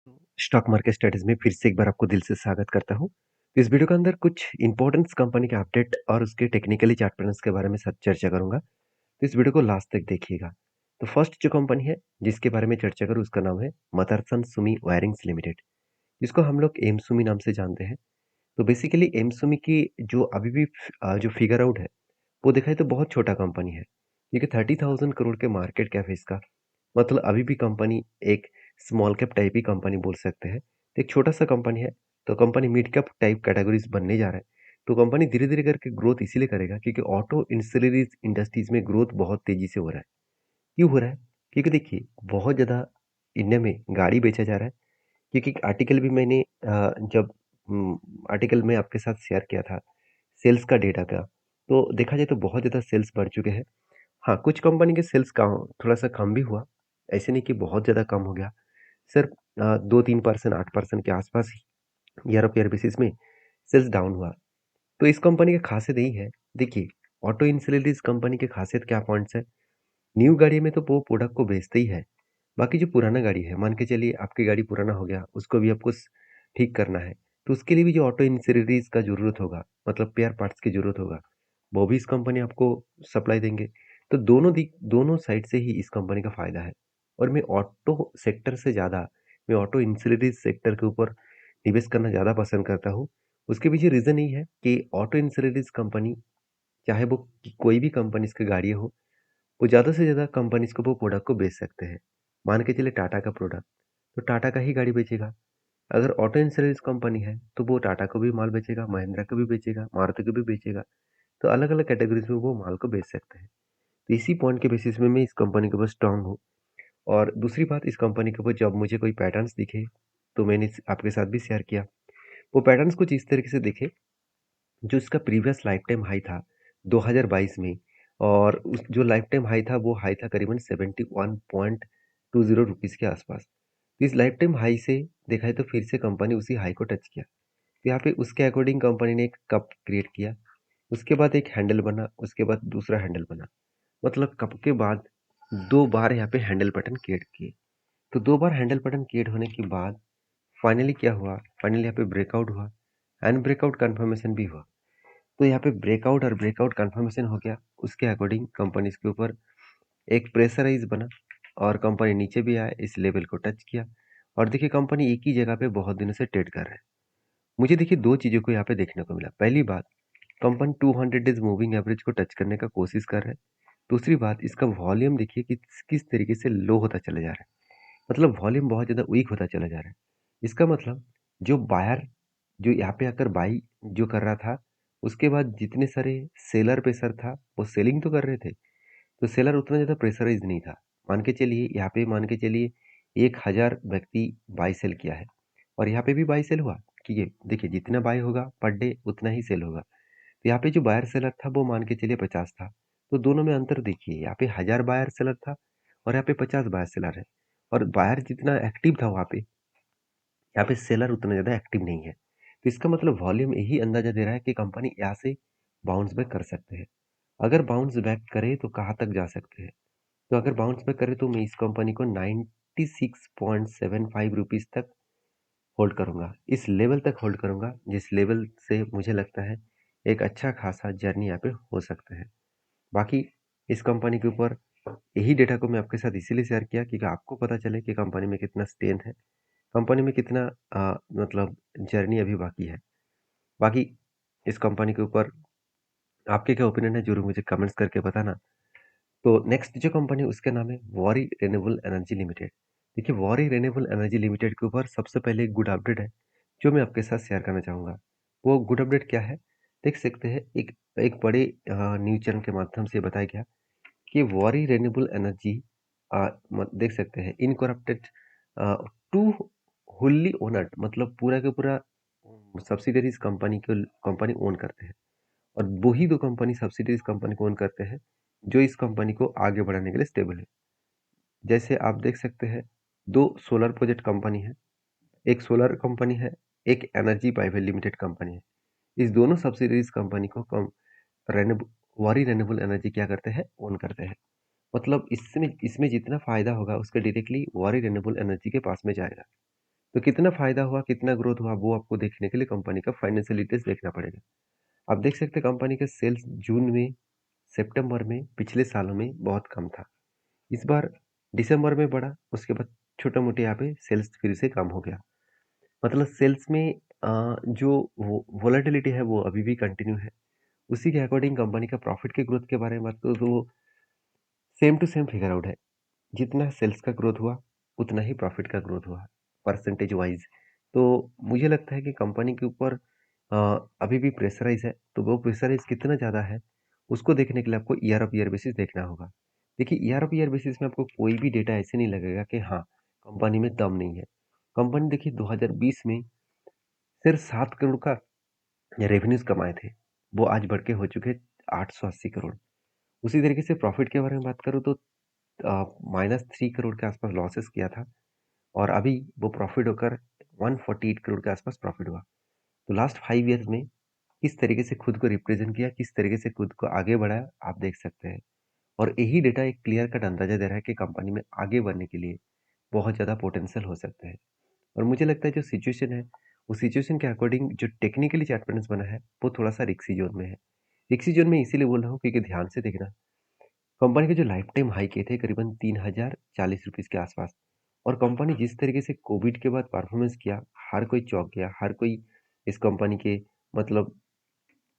Stock market studies में फिर से एक बार आपको दिल से स्वागत करता हूँ। इस वीडियो के अंदर कुछ इंपॉर्टेंट कंपनी के अपडेट और उसके टेक्निकली चार्ट पैटर्न्स के बारे में चर्चा करूंगा। तो इस वीडियो को लास्ट तक देखिएगा। तो फर्स्ट जो कंपनी है जिसके बारे में चर्चा करूँ उसका नाम है मदरसन सुमी वायरिंग्स लिमिटेड, जिसको हम लोग एमसुमी नाम से जानते हैं। तो बेसिकली एमसुमी की जो अभी भी जो फिगर आउट है वो देखा है तो बहुत छोटा कंपनी है, क्योंकि 30,000 करोड़ के मार्केट कैप है इसका। मतलब अभी भी कंपनी एक स्मॉल कैप टाइप ही कंपनी बोल सकते हैं। तो एक छोटा सा कंपनी है। तो company mid cap type categories बनने जा रहा है। तो कंपनी धीरे धीरे करके ग्रोथ इसीलिए करेगा क्योंकि ऑटो इंसुलरीज इंडस्ट्रीज में ग्रोथ बहुत तेजी से हो रहा है। क्यों हो रहा है? क्योंकि देखिए बहुत ज़्यादा इंडिया में गाड़ी बेचा जा रहा है। क्योंकि एक आर्टिकल भी मैंने जब आर्टिकल में आपके साथ शेयर किया था सेल्स का डेटा का, तो देखा जाए तो बहुत ज़्यादा सेल्स बढ़ चुके हैं। हाँ, कुछ कंपनी के सेल्स का थोड़ा-सा कम भी हुआ, ऐसे नहीं कि बहुत ज़्यादा कम हो गया। सिर्फ 2-3% 8% के आसपास ही ईयर ऑफ ईयर बेसिस में सेल्स डाउन हुआ। तो इस कंपनी की खासियत यही है, देखिए ऑटो इंश्योरेंस कंपनी की खासियत क्या पॉइंट्स है, न्यू गाड़ी में तो वो प्रोडक्ट को बेचते ही है। बाकी जो पुराना गाड़ी है, मान के चलिए आपकी गाड़ी पुराना हो गया, उसको भी आपको ठीक करना है, तो उसके लिए भी जो ऑटो इंश्योरेंस का ज़रूरत होगा, मतलब स्पेयर पार्ट्स की ज़रूरत होगा, वो भी इस कंपनी आपको सप्लाई देंगे। तो दोनों साइड से ही इस कंपनी का फ़ायदा है। और मैं ऑटो सेक्टर से ज़्यादा मैं ऑटो इंश्योरेंस सेक्टर के ऊपर निवेश करना ज़्यादा पसंद करता हूँ। उसके पीछे रीज़न यही है कि ऑटो इंश्योरेंस कंपनी, चाहे वो कोई भी कंपनीज़ की गाड़ियाँ हो, वो ज़्यादा से ज़्यादा कंपनीज़ को वो प्रोडक्ट को बेच सकते हैं। मान के चलिए टाटा का प्रोडक्ट, तो टाटा का ही गाड़ी बेचेगा। अगर ऑटो इंश्योरेंस कंपनी है, तो वो टाटा को भी माल बेचेगा, महिंद्रा को भी बेचेगा, मारुति को भी बेचेगा। तो अलग-अलग कैटेगरीज़ में वो माल को बेच सकते हैं। तो इसी पॉइंट के बेसिस में मैं इस कंपनी के ऊपर स्ट्रांग हूँ। और दूसरी बात, इस कंपनी के ऊपर जब मुझे कोई पैटर्न्स दिखे, तो मैंने आपके साथ भी शेयर किया। वो पैटर्न्स कुछ इस तरीके से दिखे, जो इसका प्रीवियस लाइफ टाइम हाई था 2022 में, और उस जो लाइफ टाइम हाई था वो हाई था करीबन 71.20 रुपीज़ के आसपास। तो इस लाइफ टाइम हाई से देखा है तो फिर से कंपनी उसी हाई को टच किया। तो यहाँ पे उसके अकॉर्डिंग कंपनी ने एक कप क्रिएट किया, उसके बाद एक हैंडल बना, उसके बाद दूसरा हैंडल बना। मतलब कप के बाद 2 बार यहाँ पे हैंडल बटन क्रिएट किए। तो 2 बार हैंडल बटन क्रिएट होने के बाद फाइनली क्या हुआ? फाइनली यहाँ पे ब्रेकआउट हुआ एंड ब्रेकआउट कन्फर्मेशन भी हुआ। तो यहाँ पे ब्रेकआउट और ब्रेकआउट कन्फर्मेशन हो गया। उसके अकॉर्डिंग कंपनी इसके ऊपर एक प्रेशराइज़ बना और कंपनी नीचे भी आया, इस लेवल को टच किया। और देखिए कंपनी एक ही जगह पे बहुत दिनों से ट्रेड कर रहा है। मुझे देखिए 2 चीज़ों को यहाँ पे देखने को मिला। पहली बात, कंपनी 200 डेज़ मूविंग एवरेज को टच करने का कोशिश कर रहा है। दूसरी बात, इसका वॉल्यूम देखिए कि किस तरीके से लो होता चला जा रहा है। मतलब वॉल्यूम बहुत ज़्यादा वीक होता चला जा रहा है। इसका मतलब जो बायर जो यहाँ पे आकर बाई जो कर रहा था, उसके बाद जितने सारे सेलर प्रेशर था, वो सेलिंग तो कर रहे थे। तो सेलर उतना ज़्यादा प्रेशराइज़ नहीं था। मान के चलिए यहाँ पे मान के चलिए 1000 व्यक्ति बाई सेल किया है और यहाँ पे भी बाई सेल हुआ कि ये देखिए जितना बाई होगा पर डे उतना ही सेल होगा। तो यहाँ पे जो बायर सेलर था वो मान के चलिए 50 था। तो दोनों में अंतर देखिए, यहाँ पे 1000 बायर सेलर था और यहाँ पे 50 बायर सेलर है। और बायर जितना एक्टिव था वहाँ पे, यहाँ पे सेलर उतना ज़्यादा एक्टिव नहीं है। तो इसका मतलब वॉल्यूम यही अंदाज़ा दे रहा है कि कंपनी यहाँ से बाउंस बैक कर सकते हैं। अगर बाउंस बैक करे तो कहाँ तक जा सकते हैं? तो अगर बाउंस बैक करे तो मैं इस कंपनी को 96.75 रुपीज़ तक होल्ड करूँगा। इस लेवल तक होल्ड करूँगा जिस लेवल से मुझे लगता है एक अच्छा खासा जर्नी यहाँ पे हो सकता है। बाकी इस कंपनी के ऊपर यही डेटा को मैं आपके साथ इसीलिए शेयर किया क्योंकि आपको पता चले कि कंपनी में कितना स्ट्रेंथ है, कंपनी में कितना मतलब जर्नी अभी बाकी है। बाकी इस कंपनी के ऊपर आपके क्या ओपिनियन है ज़रूर मुझे कमेंट्स करके बताना। तो नेक्स्ट जो कंपनी है उसका नाम है वारी रिन्यूएबल एनर्जी लिमिटेड। देखिए वारी रिन्यूएबल एनर्जी लिमिटेड के ऊपर सबसे पहले एक गुड अपडेट है जो मैं आपके साथ शेयर करना चाहूँगा। वो गुड अपडेट क्या है? देख सकते हैं एक एक बड़े न्यूज़ चैनल के माध्यम से बताया गया कि वारी रिन्यूएबल एनर्जी देख सकते हैं इनकॉर्पोरेटेड टू होल्ली ओनर्ड, मतलब पूरा का पूरा सब्सिडरीज कंपनी को कंपनी ओन करते हैं। और वही दो कंपनी सब्सिडीज कंपनी को ओन करते हैं जो इस कंपनी को आगे बढ़ाने के लिए स्टेबल है। जैसे आप देख सकते हैं दो सोलर प्रोजेक्ट कंपनी है, एक सोलर कंपनी है, एक एनर्जी प्राइवेट लिमिटेड कंपनी है। इस दोनों सब्सिडीज कंपनी को वारी रेन्यूएबल एनर्जी क्या करते हैं, ओन करते हैं। मतलब इसमें इसमें जितना फायदा होगा उसका डायरेक्टली वारी रेन्यूएबल एनर्जी के पास में जाएगा। तो कितना फ़ायदा हुआ, कितना ग्रोथ हुआ, वो आपको देखने के लिए कंपनी का फाइनेंशियल डिटेल्स देखना पड़ेगा। आप देख सकते हैं कंपनी का सेल्स जून में, सितंबर में, पिछले सालों में बहुत कम था। इस बार दिसंबर में बढ़ा, उसके बाद छोटा-मोटा यहाँ पे सेल्स फिर से कम हो गया। मतलब सेल्स में जो वो वोलेटिलिटी है वो अभी भी कंटिन्यू है। उसी के अकॉर्डिंग कंपनी का प्रॉफिट के ग्रोथ के बारे में बात करूँ तो वो same to same figure out है। जितना सेल्स का ग्रोथ हुआ, उतना ही प्रॉफिट का ग्रोथ हुआ, परसेंटेज वाइज़। तो मुझे लगता है कि कंपनी के ऊपर अ, अभी भी प्रेशराइज़ है, तो वो प्रेशराइज़ कितना ज़्यादा है, उसको देखने के लिए आपको ईयर ऑफ ईयर बेसिस देखना होगा। देखिए, ईयर ऑफ ईयर बेसिस में आपको कोई भी डेटा ऐसे नहीं लगेगा कि हाँ, कंपनी में दम नहीं है। कंपनी देखिए 2020 में सिर्फ 7 करोड़ का रेवेन्यूज़ कमाए थे, वो आज बढ़ के हो चुके 880 करोड़। उसी तरीके से प्रॉफिट के बारे में बात करूँ तो -3 करोड़ के आसपास लॉसेस किया था और अभी वो प्रॉफिट होकर 148 करोड़ के आसपास प्रॉफिट हुआ। तो लास्ट 5 ईयर्स में किस तरीके से खुद को रिप्रेजेंट किया, किस तरीके से खुद को आगे बढ़ाया, आप देख सकते हैं। और यही डेटा एक क्लियर कट अंदाजा दे रहा है कि कंपनी में आगे बढ़ने के लिए बहुत ज़्यादा पोटेंशियल हो सकते हैं। और मुझे लगता है जो सिचुएशन है, उस सिचुएशन के अकॉर्डिंग जो टेक्निकली चार्ट पैटर्न्स बना है, वो थोड़ा-सा रिस्की ज़ोन में है। रिस्की ज़ोन में इसीलिए बोल रहा हूँ क्योंकि ध्यान से देखना, कंपनी के जो लाइफ टाइम हाई किए थे करीबन ₹3040 के आसपास और कंपनी जिस तरीके से कोविड के बाद परफॉर्मेंस किया, हर कोई चौंक गया, हर कोई इस कंपनी के मतलब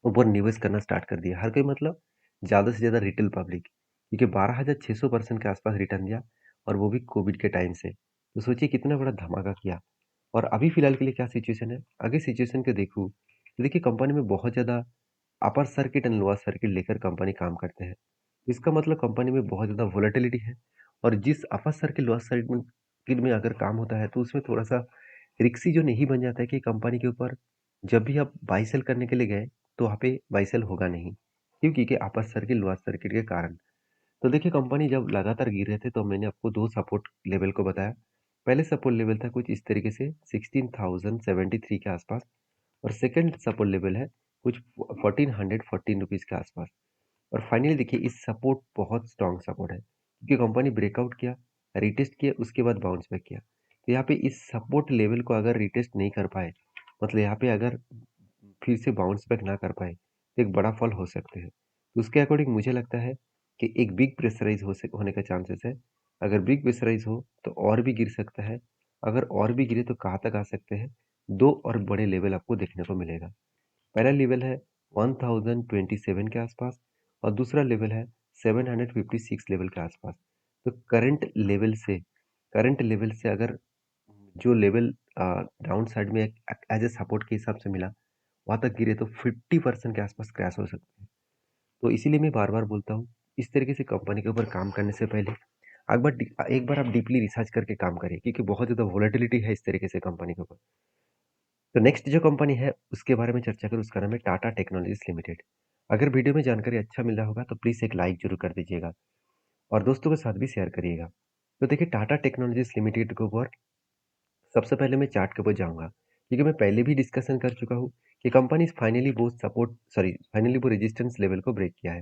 ऊपर निवेश करना स्टार्ट कर दिया। हर कोई मतलब ज़्यादा से ज़्यादा रिटेल पब्लिक क्योंकि 12,600% के आसपास रिटर्न दिया और वो भी कोविड के टाइम से। तो सोचिए कितना बड़ा धमाका किया और अभी फ़िलहाल के लिए क्या सिचुएशन है? आगे सिचुएशन को देखूँ, तो देखिए कंपनी में बहुत ज़्यादा upper circuit and lower circuit लेकर कंपनी काम करते हैं। इसका मतलब कंपनी में बहुत ज़्यादा वोलेटिलिटी है और जिस अपर सर्किट लोअर सर्किट में अगर काम होता है तो उसमें थोड़ा-सा रिस्की ज़ोन यही बन जाता है कि कंपनी के ऊपर जब भी आप बाय सेल करने के लिए गए, तो वहाँ पे बाय सेल होगा नहीं। क्यों? क्योंकि अपर सर्किट लोअर सर्किट के कारण। तो देखिए कंपनी जब लगातार गिर रहे थे तो मैंने आपको 2 सपोर्ट लेवल को बताया। पहले सपोर्ट लेवल था कुछ इस तरीके से 16,073 के आसपास और सेकंड सपोर्ट लेवल है कुछ 1414 रुपीज़ के आसपास। और फाइनली देखिए इस सपोर्ट बहुत स्ट्रॉन्ग सपोर्ट है क्योंकि कंपनी ब्रेकआउट किया, रीटेस्ट किया, उसके बाद बाउंस बैक किया। तो यहाँ पे इस सपोर्ट लेवल को अगर रीटेस्ट नहीं कर पाए, मतलब यहाँ पे अगर फिर से बाउंस बैक ना कर पाए, तो एक बड़ा फॉल हो सकते हैं। तो उसके अकॉर्डिंग मुझे लगता है कि एक बिग प्रेशराइज़ होने का चांसेस है। अगर बिग प्रेशराइज़ हो, तो और भी गिर सकता है। अगर और भी गिरे तो कहाँ तक आ सकते हैं? 2 और बड़े लेवल आपको देखने को मिलेगा। पहला लेवल है 1027 के आसपास और दूसरा लेवल है 756 लेवल के आसपास। तो करंट लेवल से अगर जो लेवल डाउन साइड में एज ए सपोर्ट के हिसाब से मिला, वहाँ तक गिरे तो 50% के आसपास क्रैश हो सकते हैं। तो इसीलिए मैं बार-बार बोलता हूँ, इस तरीके से कंपनी के ऊपर काम करने से पहले एक बार आप डीपली रिसर्च करके काम करिए क्योंकि बहुत ज़्यादा वोलेटिलिटी है इस तरीके से कंपनी के ऊपर। तो नेक्स्ट जो कंपनी है उसके बारे में चर्चा करूँ उसका नाम है टाटा टेक्नोलॉजीज़ लिमिटेड। अगर वीडियो में जानकारी अच्छा मिला होगा तो प्लीज़ एक लाइक ज़रूर कर दीजिएगा और दोस्तों के साथ भी शेयर करिएगा। तो देखिए टाटा टेक्नोलॉजीज़ लिमिटेड के ऊपर सबसे पहले मैं चार्ट के ऊपर जाऊँगा, क्योंकि मैं पहले भी डिस्कशन कर चुका हूँ कि कंपनी फाइनली वो रेजिस्टेंस लेवल को ब्रेक किया है।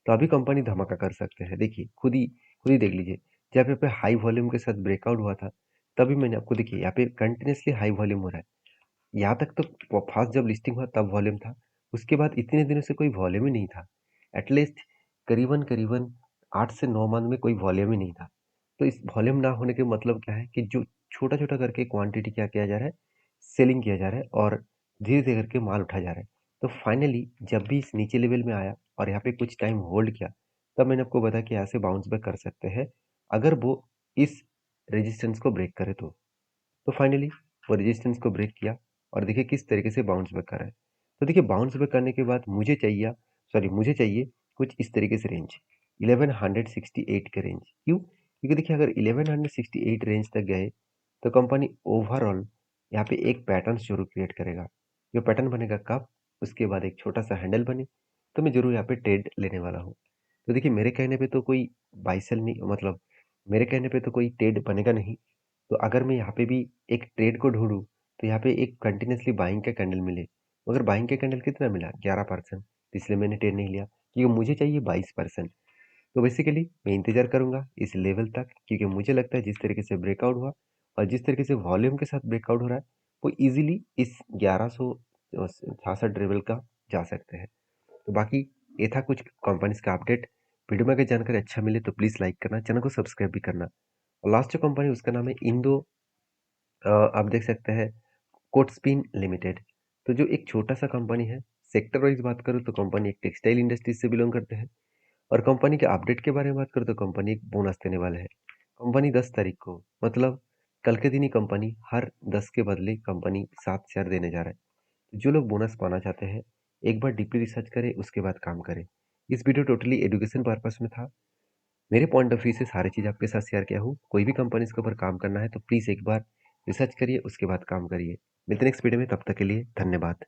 तो अभी कंपनी धमाका कर सकते हैं। देखिए, खुद ही देख लीजिए, जब यहाँ पे हाई वॉल्यूम के साथ ब्रेकआउट हुआ था, तभी मैंने आपको देखिए यहाँ पे कंटिन्यूअसली हाई वॉल्यूम हो रहा है। यहाँ तक तो फर्स्ट जब लिस्टिंग हुआ तब वॉल्यूम था, उसके बाद इतने दिनों से कोई वॉल्यूम ही नहीं था। एटलीस्ट करीबन-करीबन 8 से 9 मंथ में कोई वॉल्यूम ही नहीं था। तो इस वॉल्यूम ना होने के मतलब क्या है कि जो छोटा-छोटा करके क्वांटिटी क्या किया जा रहा है, सेलिंग किया जा रहा है और धीरे-धीरे करके माल उठाया जा रहा है। तो फाइनली जब भी इस नीचे लेवल में आया और यहाँ पे कुछ टाइम होल्ड किया, तब मैंने आपको बताया कि यहाँ से बाउंस बैक कर सकते हैं, अगर वो इस रेजिस्टेंस को ब्रेक करे तो। तो फाइनली वो रेजिस्टेंस को ब्रेक किया और देखिए किस तरीके से बाउंस बैक कर रहा है। तो देखिए बाउंस बैक करने के बाद मुझे चाहिए कुछ इस तरीके से रेंज 1168 के रेंज। क्यों? क्योंकि देखिए अगर 1168 रेंज तक गए तो कंपनी ओवरऑल यहाँ पे एक पैटर्न ज़रूर क्रिएट करेगा। जो पैटर्न बनेगा कब? उसके बाद एक छोटा-सा हैंडल बने, तो मैं ज़रूर यहाँ पे ट्रेड लेने वाला हूँ। तो देखिए मेरे कहने पे तो कोई बाय सेल नहीं मतलब मेरे कहने पे तो कोई ट्रेड बनेगा नहीं। तो अगर मैं यहाँ पे भी एक ट्रेड को ढूँढूँ, तो यहाँ पे एक कंटिन्यूअसली बाइंग का कैंडल मिले। मगर बाइंग का कैंडल कितना मिला? 11%, इसलिए मैंने ट्रेड नहीं लिया क्योंकि मुझे चाहिए 22%। तो बेसिकली मैं इंतज़ार करूँगा इस लेवल तक क्योंकि मुझे लगता है जिस तरीके से ब्रेकआउट हुआ और जिस तरीके से वॉल्यूम के साथ ब्रेकआउट हो रहा है, वो ईज़िली इस 1166 लेवल का जा सकते हैं। तो बाकी ये था कुछ कंपनीज़ का अपडेट। वीडियो में अगर जानकारी अच्छा मिले तो प्लीज़ लाइक करना, चैनल को सब्सक्राइब भी करना। और लास्ट जो कंपनी उसका नाम है इंडो, आप देख सकते हैं कोटस्पिन लिमिटेड। तो जो एक छोटा-सा कंपनी है, सेक्टर वाइज़ बात करूँ तो कंपनी एक टेक्सटाइल इंडस्ट्री से बिलॉन्ग करते हैं। और कंपनी के अपडेट के बारे में बात करूँ तो कंपनी एक बोनस देने वाले है। कंपनी 10 तारीख को, मतलब कल के दिन ही कंपनी हर 10 के बदले कंपनी 7 शेयर देने जा रहा है। तो जो लोग बोनस पाना चाहते हैं, एक बार डीपली रिसर्च करें, उसके बाद काम करें। इस वीडियो टोटली एजुकेशन पर्पस में था। मेरे पॉइंट ऑफ व्यू से सारी चीज़ आपके साथ शेयर किया हूँ। कोई भी कंपनी इसके ऊपर काम करना है तो प्लीज़ एक बार रिसर्च करिए, उसके बाद काम करिए। मिलते हैं नेक्स्ट वीडियो में, तब तक के लिए धन्यवाद।